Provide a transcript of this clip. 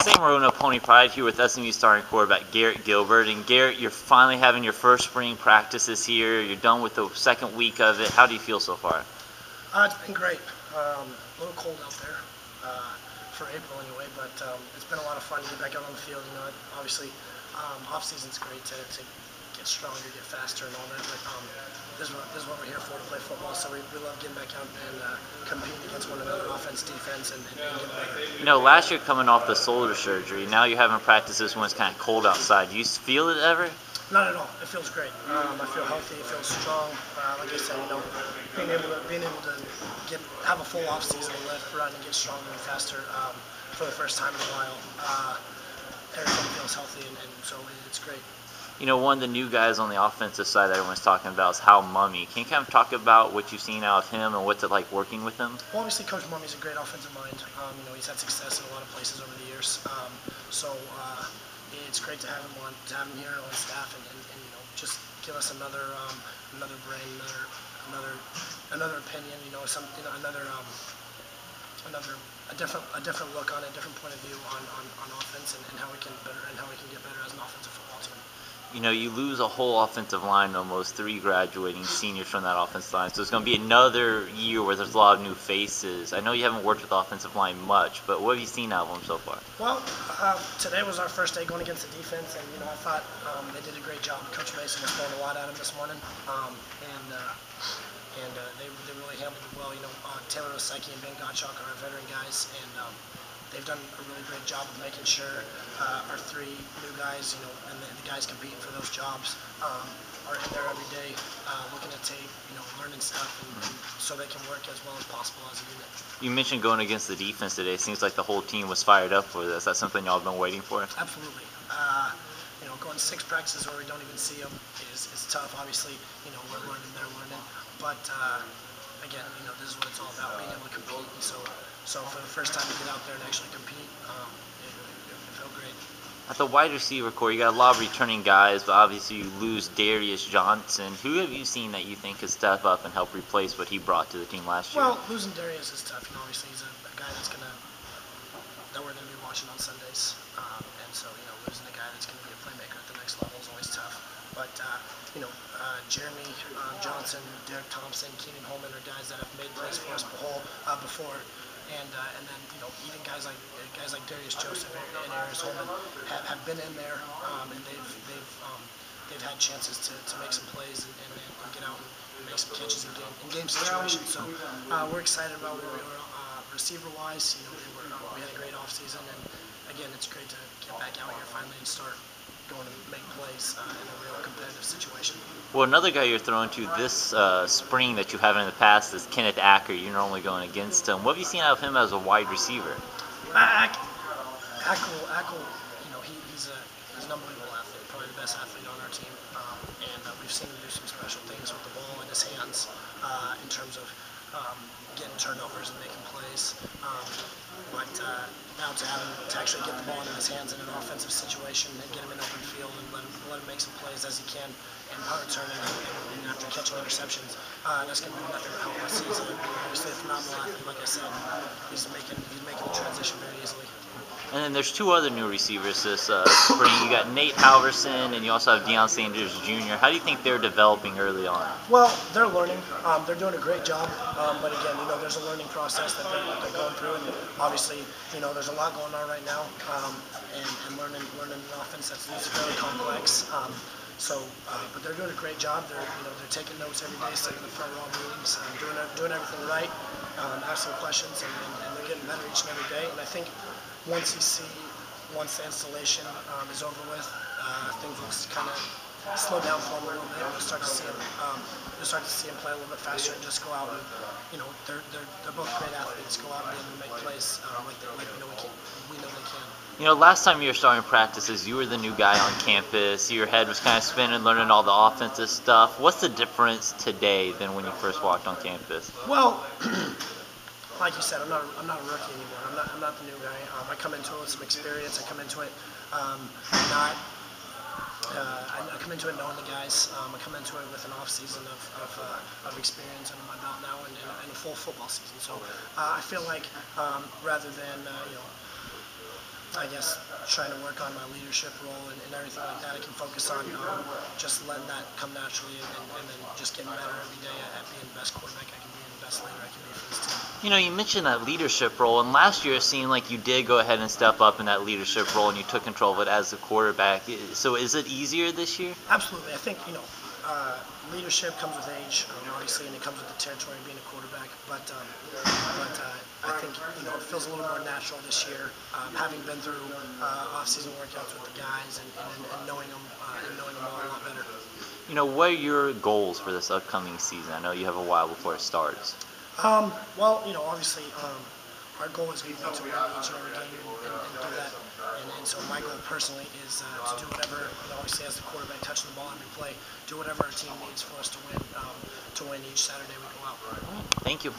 saying we're going to Pony Pride here with SMU starting quarterback Garrett Gilbert. And Garrett, you're finally having your first spring practices here. You're done with the second week of it. How do you feel so far? It's been great. A little cold out there for April anyway, but it's been a lot of fun to get back out on the field. You know, obviously, off season's great to get stronger, get faster, and all that. But this is what we're here for, to play football. So we love getting back out and competing against one another, offense, defense, and getting better. You know, last year coming off the shoulder surgery, now you're having practices when it's kind of cold outside. Do you feel it ever? Not at all. It feels great. I feel healthy. It feels strong. Like I said, you know, being able to have a full off season and lift, run, and get stronger and faster for the first time in a while. Everything feels healthy, and so it's great. You know, one of the new guys on the offensive side that everyone's talking about is Hal Mumme. Can you kind of talk about what you've seen out of him and what's it like working with him? Well, obviously, Coach Mumme's a great offensive mind. You know, he's had success in a lot of places over the years. So it's great to have him here on staff, and you know, just give us another brain, another opinion. You know, a different look on it, a different point of view on offense and how we can get better as an offensive football team. You know, you lose a whole offensive line, almost 3 graduating seniors from that offensive line. So it's going to be another year where there's a lot of new faces. I know you haven't worked with the offensive line much, but what have you seen out of them so far? Well, today was our first day going against the defense, and you know, I thought they did a great job. Coach Mason was throwing a lot at them this morning, and they really handled it well. You know, Taylor Osecki and Ben Gottschalk are our veteran guys, and they've done a really great job of making sure our 3 new guys, you know, and the guys competing for those jobs are in there every day, looking at tape, you know, learning stuff, and so they can work as well as possible as a unit. You mentioned going against the defense today. It seems like the whole team was fired up for this. That's something y'all have been waiting for? Absolutely. You know, going 6 practices where we don't even see them is tough. Obviously, you know, we're learning, they're learning, but again, you know, this is what it's all about, being able to compete. And so for the first time to get out there and actually compete, it felt great. At the wide receiver core, you got a lot of returning guys, but obviously you lose Darius Johnson. Who have you seen that you think could step up and help replace what he brought to the team last year? Well, losing Darius is tough. You know, obviously he's a guy that we're gonna be watching on Sundays, and so you know, losing a guy that's gonna be a playmaker at the next level is always tough. But you know, Jeremy Johnson, Derek Thompson, Keenan Holman are guys that have made plays for us before. And then you know, even guys like Darius Joseph and Arias Holman have been in there, and they've had chances to make some plays and get out and make some catches in game situations. So we're excited about where we are receiver wise. You know, we had a great off season, and again, it's great to get back out here finally and start going to make plays in a real competitive situation. Well, another guy you're throwing to this spring that you haven't in the past is Kenneth Acker. You're normally going against him. What have you seen out of him as a wide receiver? Ackle, you know, he's an unbelievable athlete, probably the best athlete on our team, and we've seen him do some special things with the ball in his hands in terms of getting turnovers and making plays. But now to actually get the ball in his hands in an offensive situation and get him in open field and let him make some plays as he can and punt returning and after catching interceptions, that's going to be nothing but help us. He's obviously a phenomenal athlete, like I said. He's making the transition very easily. And then there's 2 other new receivers this spring. You got Nate Halverson, and you also have Deion Sanders Jr. How do you think they're developing early on? Well, they're learning. They're doing a great job. But again, you know, there's a learning process that they're going through, and obviously, you know, there's a lot going on right now, and learning an offense that's very complex. But they're doing a great job. They're taking notes every day, sitting in the front row meetings, doing everything right, asking questions, and they're getting better each and every day. And I think once the installation is over with, things will kind of slow down for them a little bit. We'll start to see them play a little bit faster and just go out and, you know, they're both great athletes. Go out and be able to make plays like we know they can. You know, last time you were starting practices, you were the new guy on campus. Your head was kind of spinning, learning all the offensive stuff. What's the difference today than when you first walked on campus? Well, like you said, I'm not a rookie anymore. I'm not the new guy. I come into it with some experience. I come into it I come into it knowing the guys. I come into it with an off season of experience under my belt now and a full football season. So I feel like rather than I guess trying to work on my leadership role and everything like that. I can focus on just letting that come naturally and then just getting better every day at being the best quarterback I can be and the best leader I can be for this team. You know, you mentioned that leadership role, and last year it seemed like you did go ahead and step up in that leadership role, and you took control of it as the quarterback. So is it easier this year? Absolutely. I think, leadership comes with age, obviously, and it comes with the territory of being a quarterback. But I think, it feels a little more natural this year, having been through off-season workouts with the guys and knowing them all a lot better. You know, what are your goals for this upcoming season? I know you have a while before it starts. Well, obviously, our goal is to win each and every game and do that. And so my goal personally is to do whatever, obviously as the quarterback, touching the ball every play, do whatever our team needs for us to win each Saturday we go out. Thank you.